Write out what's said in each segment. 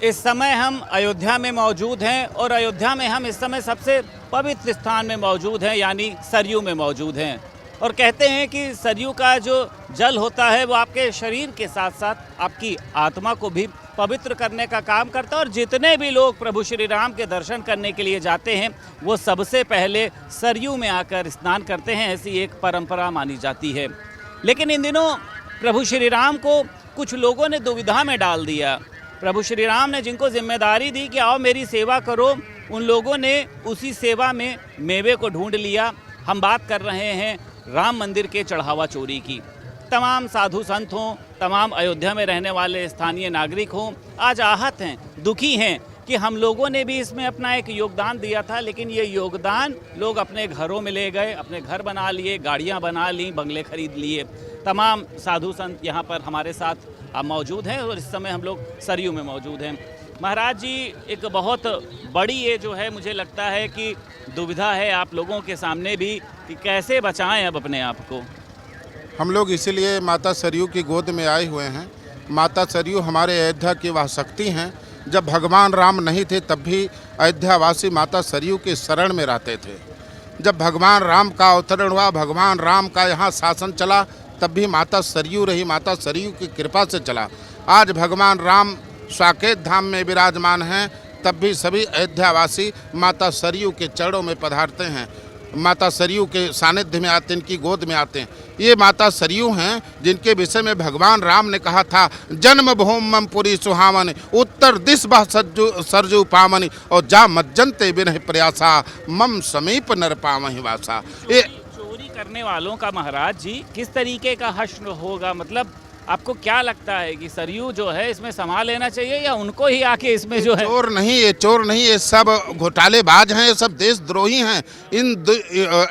इस समय हम अयोध्या में मौजूद हैं और अयोध्या में हम इस समय सबसे पवित्र स्थान में मौजूद हैं, यानी सरयू में मौजूद हैं। और कहते हैं कि सरयू का जो जल होता है वो आपके शरीर के साथ साथ आपकी आत्मा को भी पवित्र करने का काम करता है। और जितने भी लोग प्रभु श्री राम के दर्शन करने के लिए जाते हैं वो सबसे पहले सरयू में आकर स्नान करते हैं, ऐसी एक परंपरा मानी जाती है। लेकिन इन दिनों प्रभु श्री राम को कुछ लोगों ने दुविधा में डाल दिया। प्रभु श्री राम ने जिनको जिम्मेदारी दी कि आओ मेरी सेवा करो, उन लोगों ने उसी सेवा में मेवे को ढूंढ लिया। हम बात कर रहे हैं राम मंदिर के चढ़ावा चोरी की। तमाम साधु संत हों, तमाम अयोध्या में रहने वाले स्थानीय नागरिक हों, आज आहत हैं, दुखी हैं कि हम लोगों ने भी इसमें अपना एक योगदान दिया था, लेकिन ये योगदान लोग अपने घरों में ले गए, अपने घर बना लिए, गाड़ियां बना ली, बंगले खरीद लिए। तमाम साधु संत यहाँ पर हमारे साथ मौजूद हैं और इस समय हम लोग सरयू में मौजूद हैं। महाराज जी, एक बहुत बड़ी ये जो है मुझे लगता है कि दुविधा है आप लोगों के सामने भी कि कैसे बचाएं अब अपने आप को। हम लोग इसीलिए माता सरयू की गोद में आए हुए हैं। माता सरयू हमारे अयोध्या की वह शक्ति हैं। जब भगवान राम नहीं थे तब भी अयोध्यावासी माता सरयू के शरण में रहते थे। जब भगवान राम का अवतरण हुआ, भगवान राम का यहाँ शासन चला, तब भी माता सरयू रही, माता सरयू की कृपा से चला। आज भगवान राम साकेत धाम में विराजमान हैं, तब भी सभी अयोध्यावासी माता सरयू के चरणों में पधारते हैं, माता सरयू के सानिध्य में आते हैं, इनकी गोद में आते हैं। ये माता सरयू हैं जिनके विषय में भगवान राम ने कहा था, जन्मभूमि पुरी सुहावनी, उत्तर दिश बह सरजू पावनी, और जा मज्जनते बिरह प्रयासा, मम समीप नर पावहि वासा। ये चोरी करने वालों का महाराज जी किस तरीके का हश्र होगा? मतलब आपको क्या लगता है कि सरयू जो है इसमें संभाल लेना चाहिए या उनको ही आके इसमें जो है? चोर नहीं, ये सब घोटालेबाज हैं, ये सब देशद्रोही हैं।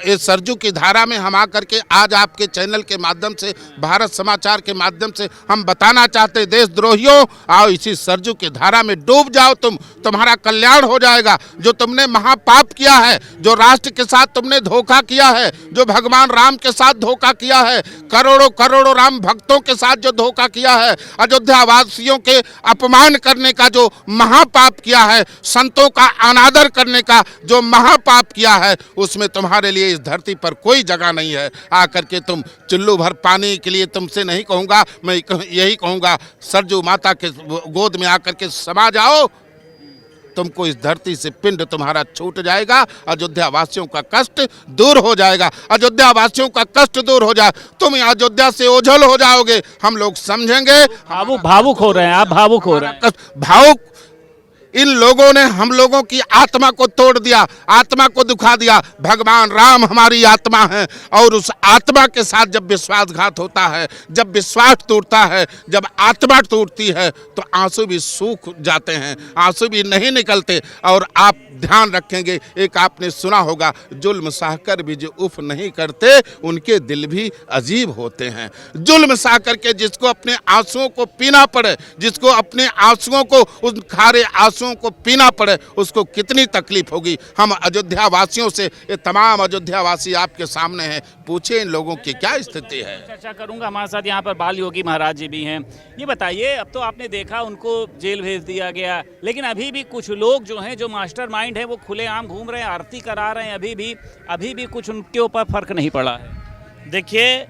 इस सरयू की धारा में हम आकर के आज आपके चैनल के माध्यम से, भारत समाचार के माध्यम से हम बताना चाहते, देशद्रोहियों, आओ इसी सरयू की धारा में डूब जाओ, तुम्हारा कल्याण हो जाएगा। जो तुमने महापाप किया है, जो राष्ट्र के साथ तुमने धोखा किया है, जो भगवान राम के साथ धोखा किया है, करोड़ों करोड़ों राम भक्तों के साथ जो धोखा किया है, अयोध्या वासियों के अपमान करने का जो महापाप किया है, संतों का अनादर करने का जो महापाप किया है, उसमें तुम्हारे लिए इस धरती पर कोई जगह नहीं है। आकर के तुम चुल्लू भर पानी के लिए तुमसे नहीं कहूँगा, मैं यही कहूँगा, सरयू माता के गोद में आकर के समा जाओ, तुमको इस धरती से पिंड तुम्हारा छूट जाएगा। अयोध्या वासियों का कष्ट दूर हो जाएगा, अयोध्या वासियों का कष्ट दूर हो जाए, तुम अयोध्या से ओझल हो जाओगे, हम लोग समझेंगे। भावुक हो रहे हैं आप, भावुक हो रहे हैं। भावुक इन लोगों ने हम लोगों की आत्मा को तोड़ दिया, आत्मा को दुखा दिया। भगवान राम हमारी आत्मा है और उस आत्मा के साथ जब विश्वासघात होता है, जब विश्वास टूटता है, जब आत्मा टूटती है, तो आंसू भी सूख जाते हैं, आंसू भी नहीं निकलते। और आप ध्यान रखेंगे, एक आपने सुना होगा, जुल्म सहकर भी जो उफ नहीं करते, उनके दिल भी अजीब होते हैं। जुल्म सह करके जिसको अपने आंसुओं को पीना पड़े, जिसको अपने आंसुओं को, उन खारे आंसुओं को पीना पड़े, उसको कितनी तकलीफ होगी। हम अयोध्या वासियों से, ये तमाम अयोध्या वासी आपके सामने हैं, पूछे इन लोगों की क्या स्थिति है। चर्चा करूंगा, हमारे साथ यहाँ पर बाल योगी महाराज जी भी हैं। ये बताइए, अब तो आपने देखा उनको जेल भेज दिया गया, लेकिन अभी भी कुछ लोग जो हैं, जो मास्टरमाइंड हैं, वो खुलेआम घूम रहे हैं, आरती करा रहे हैं, अभी भी कुछ उनके ऊपर फर्क नहीं पड़ा है। देखिए,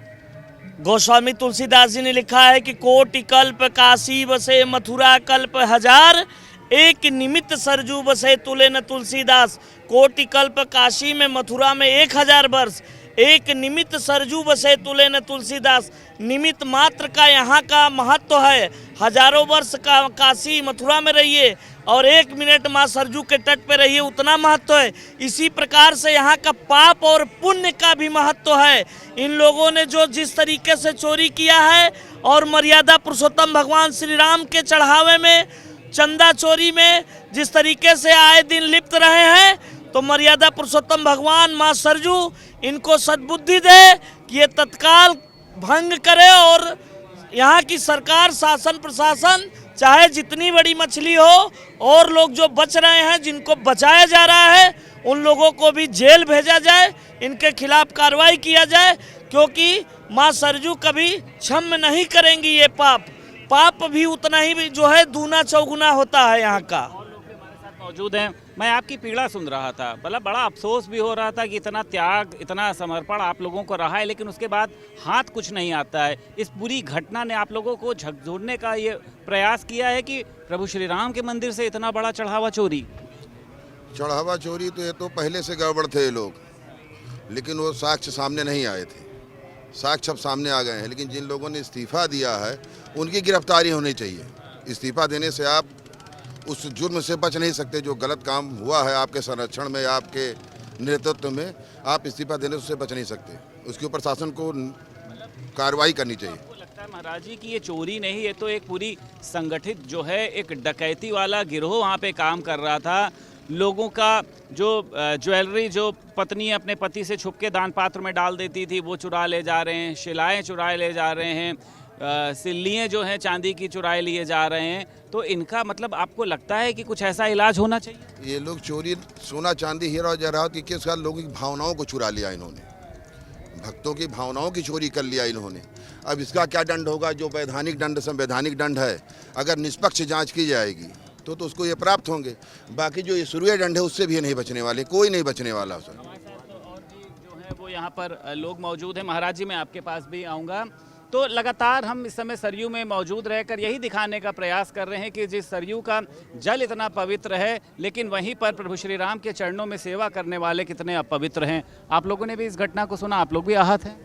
गोस्वामी तुलसीदास जी ने लिखा है कि कोटि कल्प काशी बसे मथुरा कल्प हजार, एक निमित्त सरजू बसे तुले न तुलसीदास। कोटि कल्प काशी में, मथुरा में 1000 वर्ष, एक निमित्त सरजू बसे तुले न तुलसीदास। निमित्त मात्र का यहाँ का महत्व है। हजारों वर्ष का काशी मथुरा में रहिए और 1 मिनट माँ सरजू के तट पे रहिए, उतना महत्व है। इसी प्रकार से यहाँ का पाप और पुण्य का भी महत्व है। इन लोगों ने जो जिस तरीके से चोरी किया है और मर्यादा पुरुषोत्तम भगवान श्री राम के चढ़ावे में, चंदा चोरी में जिस तरीके से आए दिन लिप्त रहे हैं, तो मर्यादा पुरुषोत्तम भगवान माँ सरजू इनको सद्बुद्धि दे कि ये तत्काल भंग करे और यहाँ की सरकार, शासन प्रशासन, चाहे जितनी बड़ी मछली हो, और लोग जो बच रहे हैं, जिनको बचाया जा रहा है, उन लोगों को भी जेल भेजा जाए, इनके खिलाफ कार्रवाई किया जाए, क्योंकि माँ सरजू कभी क्षम्य नहीं करेंगी ये पाप। पाप भी उतना ही जो है दूना चौगुना होता है यहाँ का। और लोग भी हमारे साथ मौजूद हैं। मैं आपकी पीड़ा सुन रहा था, मतलब बड़ा अफसोस भी हो रहा था कि इतना त्याग, इतना समर्पण आप लोगों को रहा है, लेकिन उसके बाद हाथ कुछ नहीं आता है। इस पूरी घटना ने आप लोगों को झकझोरने का ये प्रयास किया है कि प्रभु श्री राम के मंदिर से इतना बड़ा चढ़ावा चोरी। चढ़ावा चोरी तो ये तो पहले से गड़बड़ थे ये लोग, लेकिन वो साक्ष्य सामने नहीं आए थे। साक्ष्य अब सामने आ गए हैं, लेकिन जिन लोगों ने इस्तीफा दिया है उनकी गिरफ्तारी होनी चाहिए। इस्तीफा देने से आप उस जुर्म से बच नहीं सकते। जो गलत काम हुआ है आपके संरक्षण में, आपके नेतृत्व में, आप इस्तीफा देने से उससे बच नहीं सकते। उसके ऊपर शासन को कार्रवाई करनी चाहिए। आपको लगता है महाराज जी कि ये चोरी नहीं, ये तो एक पूरी संगठित जो है एक डकैती वाला गिरोह वहाँ पे काम कर रहा था। लोगों का जो ज्वेलरी जो पत्नी अपने पति से छुप के दान पात्र में डाल देती थी वो चुरा ले जा रहे हैं, शिलाएँ चुराए ले जा रहे हैं, सिल्लियाँ जो हैं चांदी की चुराए लिए जा रहे हैं। तो इनका मतलब आपको लगता है कि कुछ ऐसा इलाज होना चाहिए? ये लोग चोरी, सोना चांदी हीरा और जवाहरात के साथ लोगों की भावनाओं को चुरा लिया इन्होंने। भक्तों की भावनाओं की चोरी कर लिया इन्होंने। अब इसका क्या दंड होगा? जो वैधानिक दंड, संवैधानिक दंड है, अगर निष्पक्ष जांच की जाएगी तो उसको ये प्राप्त होंगे। बाकी जो ये शुरुए दंड है उससे भी ये नहीं बचने वाले, कोई नहीं बचने वाला सर। हमारे साथ तो और भी जो है वो यहाँ पर लोग मौजूद हैं। महाराज जी मैं आपके पास भी आऊँगा। तो लगातार हम इस समय सरयू में मौजूद रहकर यही दिखाने का प्रयास कर रहे हैं कि जिस सरयू का जल इतना पवित्र है, लेकिन वहीं पर प्रभु श्री राम के चरणों में सेवा करने वाले कितने अपवित्र हैं। आप लोगों ने भी इस घटना को सुना, आप लोग भी आहत हैं?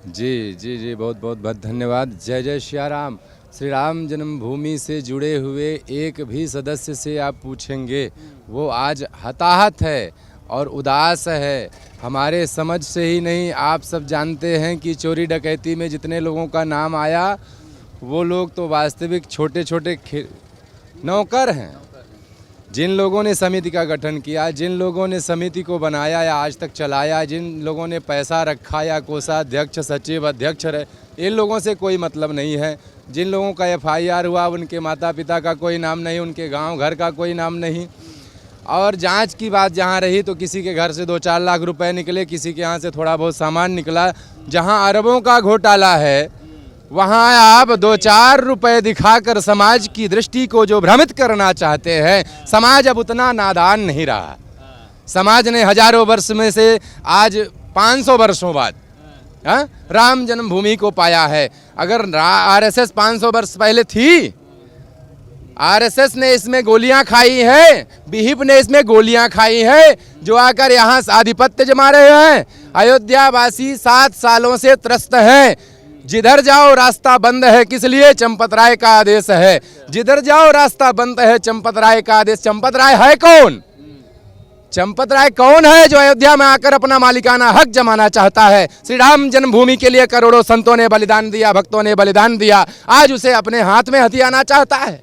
जी जी जी, बहुत बहुत बहुत धन्यवाद। जय जय श्री राम। श्री राम जन्मभूमि से जुड़े हुए एक भी सदस्य से आप पूछेंगे, वो आज हताहत है और उदास है। हमारे समझ से ही नहीं, आप सब जानते हैं कि चोरी डकैती में जितने लोगों का नाम आया वो लोग तो वास्तविक छोटे छोटे नौकर हैं। जिन लोगों ने समिति का गठन किया, जिन लोगों ने समिति को बनाया या आज तक चलाया, जिन लोगों ने पैसा रखा या कोषाध्यक्ष, सचिव, अध्यक्ष रहे, इन लोगों से कोई मतलब नहीं है। जिन लोगों का FIR हुआ उनके माता पिता का कोई नाम नहीं, उनके गांव घर का कोई नाम नहीं। और जांच की बात जहां रही तो किसी के घर से 2-4 लाख रुपए निकले, किसी के यहाँ से थोड़ा बहुत सामान निकला। जहां अरबों का घोटाला है वहां आप 2-4 रुपए दिखाकर समाज की दृष्टि को जो भ्रमित करना चाहते हैं, समाज अब उतना नादान नहीं रहा। समाज ने हजारों वर्ष में से आज 500 वर्षों बाद राम जन्मभूमि को पाया है। अगर RSS 500 वर्ष पहले थी, RSS ने इसमें गोलियां खाई है, विहिप ने इसमें गोलियां खाई है, जो आकर यहाँ आधिपत्य जमा रहे हैं। अयोध्या वासी 7 सालों से त्रस्त हैं। जिधर जाओ रास्ता बंद है, किस लिए? चंपत राय का आदेश है। जिधर जाओ रास्ता बंद है, चंपत राय का आदेश। चंपत राय है कौन? चंपत राय कौन है जो अयोध्या में आकर अपना मालिकाना हक जमाना चाहता है? श्री राम जन्मभूमि के लिए करोड़ों संतों ने बलिदान दिया, भक्तों ने बलिदान दिया, आज उसे अपने हाथ में हथियाना चाहता है।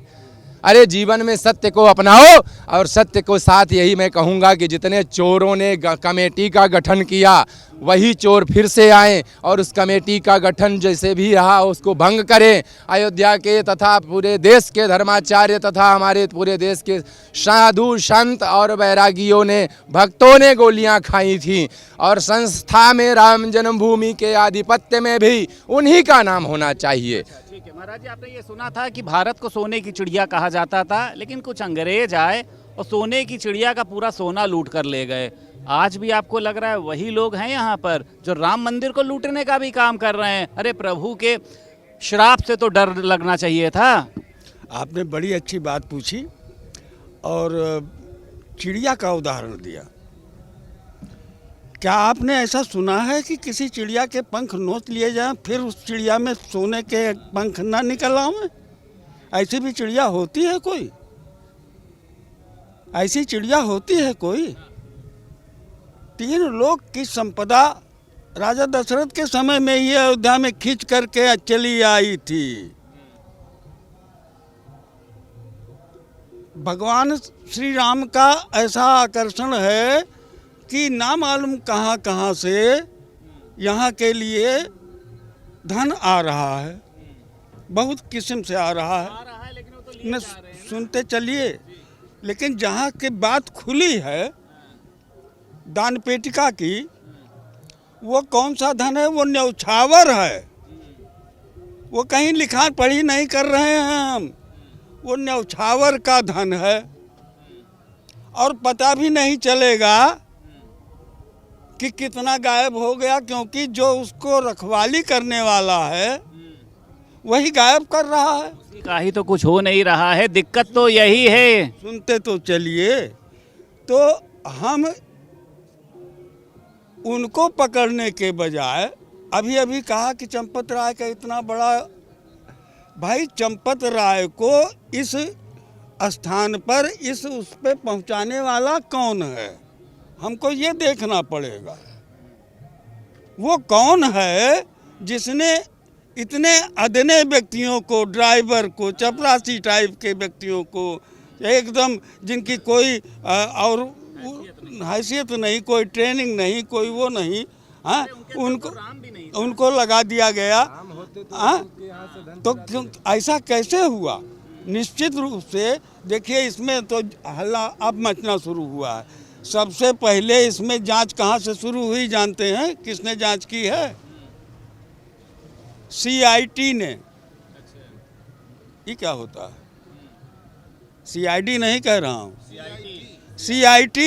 अरे जीवन में सत्य को अपनाओ। और सत्य को साथ यही मैं कहूँगा कि जितने चोरों ने कमेटी का गठन किया, वही चोर फिर से आए और उस कमेटी का गठन जैसे भी रहा उसको भंग करें। अयोध्या के तथा पूरे देश के धर्माचार्य तथा हमारे पूरे देश के साधु संत और वैरागियों ने, भक्तों ने गोलियां खाई थी। और संस्था में राम जन्मभूमि के आधिपत्य में भी उन्हीं का नाम होना चाहिए। ठीक है महाराज जी, आपने ये सुना था कि भारत को सोने की चिड़िया कहा जाता था, लेकिन कुछ अंग्रेज आए और सोने की चिड़िया का पूरा सोना लूट कर ले गए। आज भी आपको लग रहा है वही लोग हैं यहाँ पर जो राम मंदिर को लूटने का भी काम कर रहे हैं? अरे प्रभु के श्राप से तो डर लगना चाहिए था। आपने बड़ी अच्छी बात पूछी और चिड़िया का उदाहरण दिया। क्या आपने ऐसा सुना है कि किसी चिड़िया के पंख नोच लिए जाएं फिर उस चिड़िया में सोने के पंख ना निकल आए? ऐसी भी चिड़िया होती है कोई? ऐसी चिड़िया होती है कोई? 3 लोक की संपदा राजा दशरथ के समय में ये अयोध्या में खींच करके चली आई थी। भगवान श्री राम का ऐसा आकर्षण है कि ना मालूम कहाँ कहाँ से यहाँ के लिए धन आ रहा है, बहुत किस्म से आ रहा है। लेकिन वो तो न सुनते चलिए, लेकिन जहाँ की बात खुली है दान पेटिका की, वो कौन सा धन है? वो न्यौछावर है। वो कहीं लिखा पढ़ी नहीं कर रहे हैं हम। वो न्यौछावर का धन है और पता भी नहीं चलेगा कि कितना गायब हो गया, क्योंकि जो उसको रखवाली करने वाला है वही गायब कर रहा है। उसी का ही तो कुछ हो नहीं रहा है, दिक्कत तो यही है। सुनते तो चलिए, तो हम उनको पकड़ने के बजाय अभी अभी कहा कि चंपत राय का इतना बड़ा, भाई चंपत राय को इस स्थान पर उस पे पहुंचाने वाला कौन है, हमको ये देखना पड़ेगा। वो कौन है जिसने इतने अदने व्यक्तियों को, ड्राइवर को, चपरासी टाइप के व्यक्तियों को, एकदम जिनकी कोई और हैसियत नहीं, कोई ट्रेनिंग नहीं, कोई वो नहीं, हाँ, उनको लगा दिया गया। हाँ, तो क्यों ऐसा कैसे हुआ? निश्चित रूप से देखिए, इसमें तो हल्ला अब मचना शुरू हुआ है। सबसे पहले इसमें जांच कहाँ से शुरू हुई जानते हैं? किसने जांच की है? CIT ने। ये क्या होता है? CID नहीं कह रहा हूँ, CIT,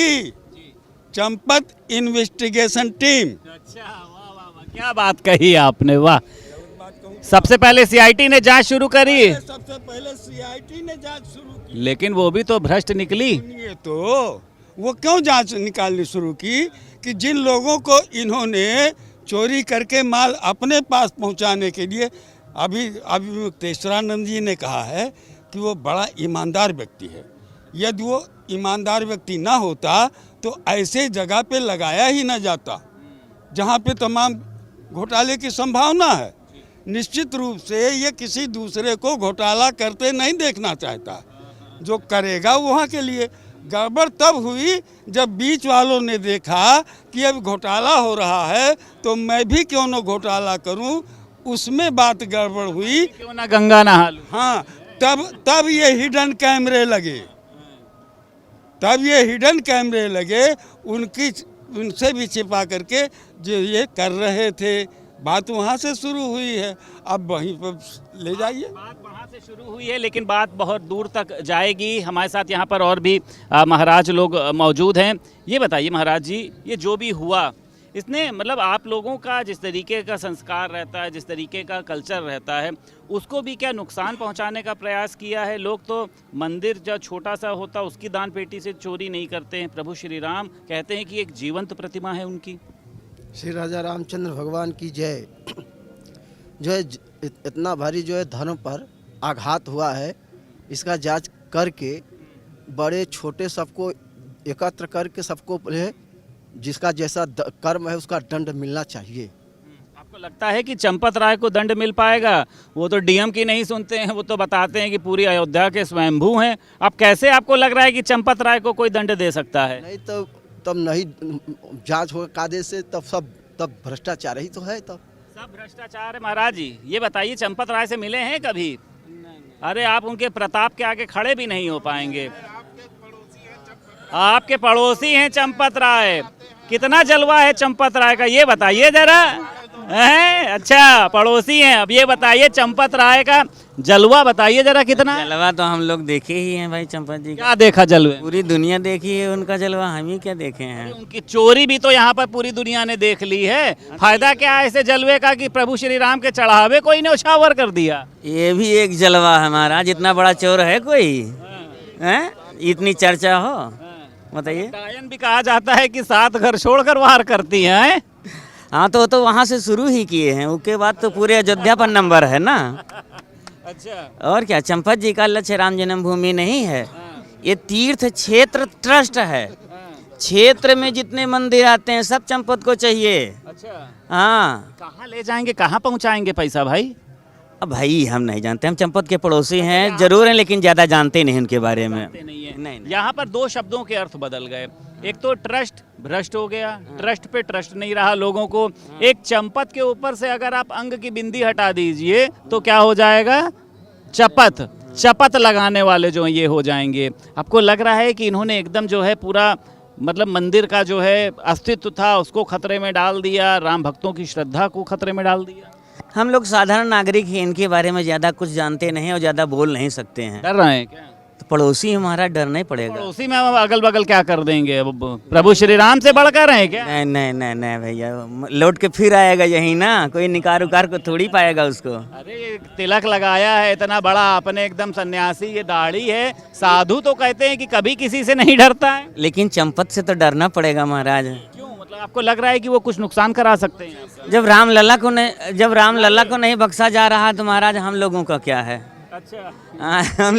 चंपत इन्वेस्टिगेशन टीम। अच्छा, वाह वाह वाह, क्या बात कही आपने, वाह। सबसे पहले CIT ने जांच शुरू करी। सबसे पहले CIT ने जांच शुरू की, लेकिन वो भी तो भ्रष्ट निकली। ये तो वो क्यों जांच निकालनी शुरू की कि जिन लोगों को इन्होंने चोरी करके माल अपने पास पहुंचाने के लिए, अभी मुक्तेश्वरानंद जी ने कहा है कि वो बड़ा ईमानदार व्यक्ति है। यदि वो ईमानदार व्यक्ति ना होता तो ऐसे जगह पे लगाया ही ना जाता जहाँ पे तमाम घोटाले की संभावना है। निश्चित रूप से ये किसी दूसरे को घोटाला करते नहीं देखना चाहता, जो करेगा वहाँ के लिए। गड़बड़ तब हुई जब बीच वालों ने देखा कि अब घोटाला हो रहा है तो मैं भी क्यों न घोटाला करूं, उसमें बात गड़बड़ हुई। क्यों ना गंगा नहा लूं। हाँ, तब ये हिडन कैमरे लगे, उनसे भी छिपा करके जो ये कर रहे थे। बात वहाँ से शुरू हुई है, अब वहीं पर ले जाइए। बात वहाँ से शुरू हुई है, लेकिन बात बहुत दूर तक जाएगी। हमारे साथ यहाँ पर और भी महाराज लोग मौजूद हैं। ये बताइए महाराज जी, ये जो भी हुआ, इसने मतलब आप लोगों का जिस तरीके का संस्कार रहता है, जिस तरीके का कल्चर रहता है, उसको भी क्या नुकसान पहुँचाने का प्रयास किया है? लोग तो मंदिर जो छोटा सा होता उसकी दान पेटी से चोरी नहीं करते हैं। प्रभु श्री राम कहते हैं कि एक जीवंत प्रतिमा है उनकी। श्री राजा रामचंद्र भगवान की जय। जो है इतना भारी जो है धर्म पर आघात हुआ है, इसका जांच करके बड़े छोटे सबको एकत्र करके सबको जिसका जैसा कर्म है उसका दंड मिलना चाहिए। आपको लगता है कि चंपत राय को दंड मिल पाएगा? वो तो DM की नहीं सुनते हैं, वो तो बताते हैं कि पूरी अयोध्या के स्वयंभू हैं। अब कैसे आपको लग रहा है कि चंपत राय को कोई दंड दे सकता है? नहीं तो तब नहीं जांच होगा कायदे से, तब भ्रष्टाचार ही तो है। तब सब भ्रष्टाचार है महाराज जी। ये बताइए, चंपत राय से मिले हैं कभी? अरे आप उनके प्रताप के आगे खड़े भी नहीं हो पाएंगे। आपके पड़ोसी हैं चंपत राय। कितना जलवा है चंपत राय का, ये बताइए जरा। अच्छा, पड़ोसी हैं। अब ये बताइए, चंपत राय का जलवा बताइए जरा कितना। जलवा तो हम लोग देखे ही हैं भाई चंपत जी का। क्या देखा जलवे? पूरी दुनिया देखी है उनका जलवा, हम ही क्या देखे हैं। उनकी चोरी भी तो यहाँ पर पूरी दुनिया ने देख ली है। फायदा क्या है ऐसे जलवे का कि प्रभु श्री राम के चढ़ावे कोई न्यौछावर कर दिया। ये भी एक जलवा है हमारा। जितना बड़ा चोर है कोई है, इतनी चर्चा हो, बताइए। डायन भी कहा जाता है कि 7 घर छोड़कर वार करती हैं। हाँ, तो वहाँ से शुरू ही किए हैं, उसके बाद तो पूरे अयोध्या पर नंबर है ना। अच्छा, और क्या, चंपत जी का लक्ष्य राम जन्मभूमि नहीं है, ये तीर्थ क्षेत्र ट्रस्ट है। क्षेत्र में जितने मंदिर आते हैं सब चंपत को चाहिए। अच्छा, हाँ, कहाँ ले जाएंगे, कहाँ पहुँचाएंगे पैसा भाई? अब भाई हम नहीं जानते, हम चंपत के पड़ोसी हैं, जरूर हैं, लेकिन ज़्यादा जानते नहीं उनके बारे में। नहीं। यहाँ पर 2 शब्दों के अर्थ बदल गए। एक तो ट्रस्ट भ्रष्ट हो गया, ट्रस्ट पे ट्रस्ट नहीं रहा लोगों को। एक चंपत के ऊपर से अगर आप अंग की बिंदी हटा दीजिए तो क्या हो जाएगा? चपत लगाने वाले जो ये हो जाएंगे। आपको लग रहा है कि इन्होंने एकदम जो है पूरा मतलब मंदिर का जो है अस्तित्व था उसको खतरे में डाल दिया, राम भक्तों की श्रद्धा को खतरे में डाल दिया? हम लोग साधारण नागरिक हैं, इनके बारे में ज़्यादा कुछ जानते नहीं और ज़्यादा बोल नहीं सकते हैं। डर रहे हैं क्या? तो पड़ोसी हमारा डरना ही पड़ेगा। उसी में हम अगल बगल क्या कर देंगे? अब प्रभु श्री राम से बढ़कर हैं क्या? नहीं नहीं नहीं नहीं भैया, लौट के फिर आएगा यही ना, कोई निकार उकार को थोड़ी पाएगा उसको। अरे तिलक लगाया है इतना बड़ा, अपने एकदम सन्यासी, ये दाढ़ी है, साधु तो कहते हैं कि कभी किसी से नहीं डरता है। लेकिन चंपत से तो डरना पड़ेगा महाराज। क्यों? मतलब आपको लग रहा है कि वो कुछ नुकसान करा सकते हैं आपका? जब राम लल्ला को नहीं बख्शा जा रहा तो महाराज हम लोगों का क्या है? अच्छा, हम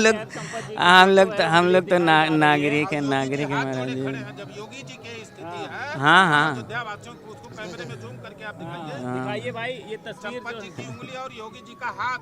लोग तो नागरिक है महाराज जी। जब योगी जी की स्थिति है, हाँ हाँ अयोध्यावासियों को उसको कैमरे में जूम करके आप दिखाइए। दिखाइए भाई ये तस्वीर चंपत जी की उंगली और योगी जी का हाथ,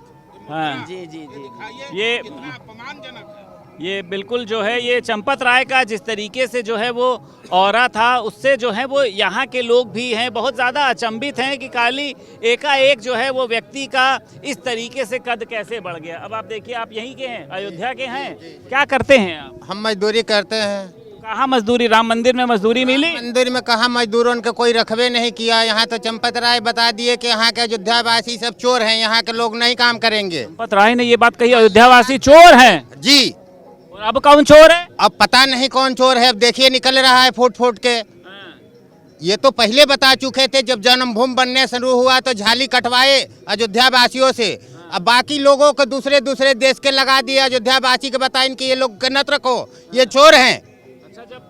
हाँ जी जी जी। दिखाइए, ये कितना अपमानजनक है। ये बिल्कुल जो है ये चंपत राय का जिस तरीके से जो है वो ऑरा था, उससे जो है वो यहाँ के लोग भी हैं बहुत ज़्यादा अचंभित हैं कि काली एकाएक जो है वो व्यक्ति का इस तरीके से कद कैसे बढ़ गया। अब आप देखिए, आप यहीं के हैं, अयोध्या के हैं, क्या करते हैं आप? हम मजदूरी करते हैं। कहाँ मजदूरी? राम मंदिर में मजदूरी मिली? मंदिर में कहाँ मजदूरों के कोई रखबे नहीं किया। यहाँ तो चंपत राय बता दिए कि यहाँ के अयोध्यावासी सब चोर हैं, यहाँ के लोग नहीं काम करेंगे। चंपत राय ने ये बात कही, अयोध्यावासी चोर हैं? जी। और अब कौन चोर है? अब पता नहीं कौन चोर है, अब देखिए निकल रहा है फूट फूट के। ये तो पहले बता चुके थे, जब जन्मभूमि बनने शुरू हुआ तो झाली कटवाए अयोध्यावासियों से। अब बाकी लोगों को दूसरे देश के लगा दिए, अयोध्यावासी के बताए इनकी ये लोग गन्नत रखो, ये चोर हैं। अच्छा, जब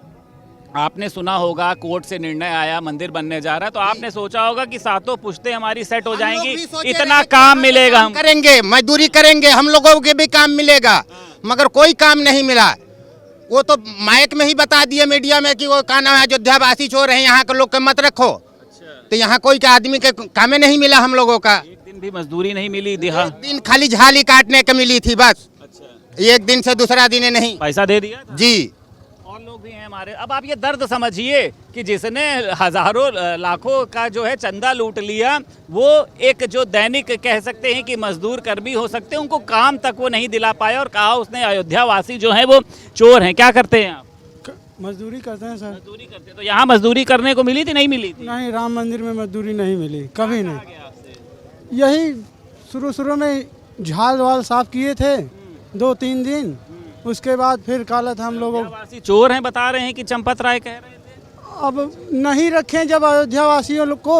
आपने सुना होगा कोर्ट से निर्णय आया मंदिर बनने जा रहा है, तो आपने सोचा होगा कि सातों पुश्ते हमारी सेट हो जाएंगी, इतना काम मिलेगा, हम करेंगे, मजदूरी करेंगे, हम लोगों के भी काम मिलेगा, मगर कोई काम नहीं मिला। वो तो माइक में ही बता दिए मीडिया में कि वो कहना है अयोध्यावासी चोर हैं, यहाँ के लोग के मत रखो। तो यहाँ कोई के आदमी के कामे नहीं मिला हम लोगों का। एक दिन भी मजदूरी नहीं मिली, दिहा एक दिन खाली झाली काटने के मिली थी बस। एक दिन से दूसरा दिन नहीं। पैसा दे दिया था? जी। और लोग भी हैं हमारे। अब आप ये दर्द समझिए कि जिसने हजारों लाखों का जो है चंदा लूट लिया, वो एक जो दैनिक कह सकते हैं कि मजदूर कर्मी हो सकते हैं, उनको काम तक वो नहीं दिला पाया और कहा उसने अयोध्यावासी जो है वो चोर हैं। क्या करते हैं आप? मजदूरी करते हैं सर। मजदूरी करते हैं। तो यहाँ मजदूरी करने को मिली थी, नहीं मिली थी? नहीं, राम मंदिर में मजदूरी नहीं मिली, कभी नहीं। यही शुरू में झाल वाल साफ किए थे 2-3 दिन, उसके बाद फिर काला था हम लोगों। अयोध्यावासी चोर हैं बता रहे हैं कि चंपत राय कह रहे थे। अब नहीं रखें जब अयोध्यावासियों लोग को,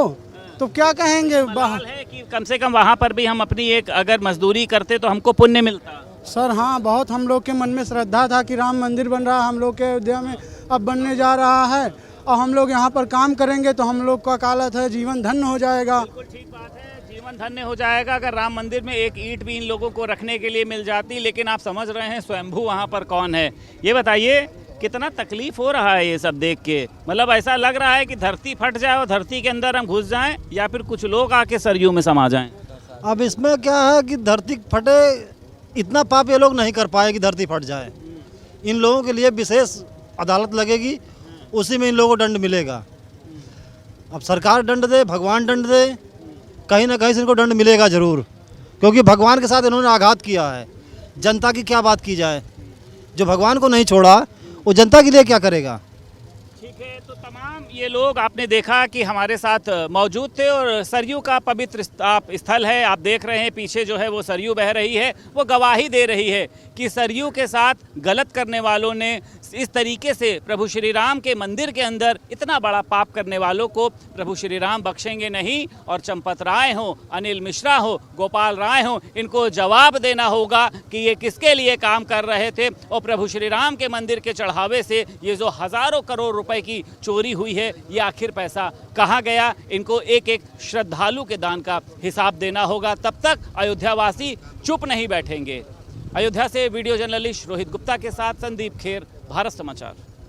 तो क्या कहेंगे? सवाल है कि कम से कम वहाँ पर भी हम अपनी एक अगर मजदूरी करते तो हमको पुण्य मिलता। सर हाँ, बहुत हम लोग के मन में श्रद्धा था कि राम मंदिर बन रहा है हम लोग के अयोध्या में, अब बनने जा रहा है, और हम लोग यहाँ पर काम करेंगे तो हम लोग का काला था जीवन धन्य हो जाएगा। बिल्कुल ठीक बात है, जीवन धन्य हो जाएगा अगर राम मंदिर में एक ईंट भी इन लोगों को रखने के लिए मिल जाती। लेकिन आप समझ रहे हैं स्वयंभू वहाँ पर कौन है? ये बताइए कितना तकलीफ हो रहा है ये सब देख के। मतलब ऐसा लग रहा है कि धरती फट जाए और धरती के अंदर हम घुस जाएं, या फिर कुछ लोग आके सरयू में समा जाएं। अब इसमें क्या है कि धरती फटे, इतना पाप ये लोग नहीं कर पाए कि धरती फट जाए। इन लोगों के लिए विशेष अदालत लगेगी, उसी में इन लोगों को दंड मिलेगा। अब सरकार दंड दे, भगवान दंड दे, कहीं ना कहीं से इनको दंड मिलेगा ज़रूर, क्योंकि भगवान के साथ इन्होंने आघात किया है। जनता की क्या बात की जाए, जो भगवान को नहीं छोड़ा वो जनता के लिए क्या करेगा? ठीक है, तो तमाम ये लोग आपने देखा कि हमारे साथ मौजूद थे और सरयू का पवित्र स्थल है। आप देख रहे हैं पीछे जो है वो सरयू बह रही है, वो गवाही दे रही है कि सरयू के साथ गलत करने वालों ने इस तरीके से प्रभु श्री राम के मंदिर के अंदर इतना बड़ा पाप करने वालों को प्रभु श्री राम बख्शेंगे नहीं। और चंपत राय हो, अनिल मिश्रा हो, गोपाल राय हो, इनको जवाब देना होगा कि ये किसके लिए काम कर रहे थे। और प्रभु श्री राम के मंदिर के चढ़ावे से ये जो हज़ारों करोड़ रुपए की चोरी हुई है, ये आखिर पैसा कहाँ गया? इनको एक एक श्रद्धालु के दान का हिसाब देना होगा। तब तक अयोध्यावासी चुप नहीं बैठेंगे। अयोध्या से वीडियो जर्नलिस्ट रोहित गुप्ता के साथ संदीप खेर, भारत समाचार।